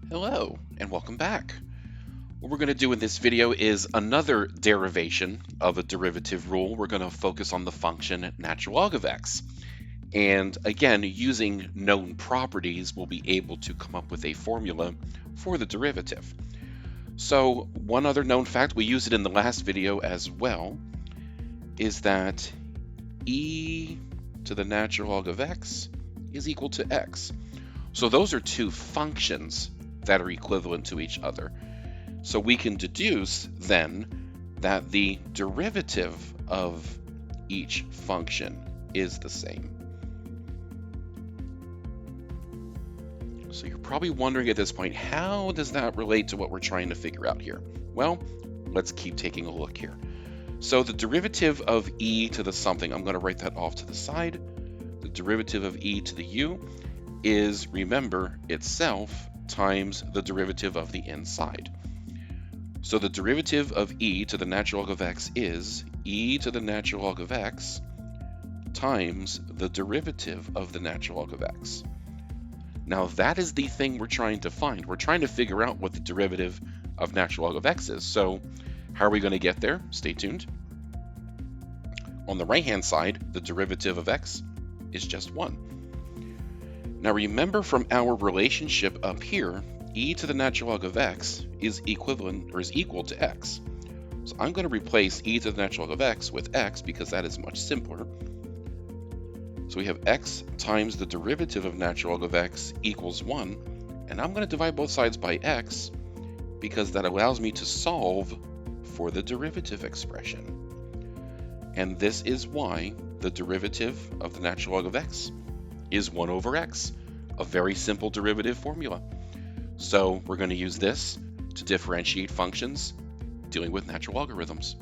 Hello, and welcome back. What we're going to do in this video is another derivation of a derivative rule. We're going to focus on the function natural log of x. And again, using known properties, we'll be able to come up with a formula for the derivative. So one other known fact, we used it in the last video as well, is that e to the natural log of x is equal to x. So those are two functions that are equivalent to each other. So we can deduce then that the derivative of each function is the same. So you're probably wondering at this point, how does that relate to what we're trying to figure out here? Well, let's keep taking a look here. So the derivative of e to the something, I'm going to write that off to the side. The derivative of e to the u is, remember, itself times the derivative of the inside. So the derivative of e to the natural log of x is e to the natural log of x times the derivative of the natural log of x. Now that is the thing we're trying to find. We're trying to figure out what the derivative of natural log of x is. So how are we going to get there? Stay tuned. On the right-hand side, the derivative of x is just 1. Now remember from our relationship up here, e to the natural log of x is equivalent or is equal to x. So I'm going to replace e to the natural log of x with x because that is much simpler. So we have x times the derivative of natural log of x equals 1, and I'm going to divide both sides by x because that allows me to solve for the derivative expression. And this is why the derivative of the natural log of x is 1 over x, a very simple derivative formula. So we're going to use this to differentiate functions dealing with natural logarithms.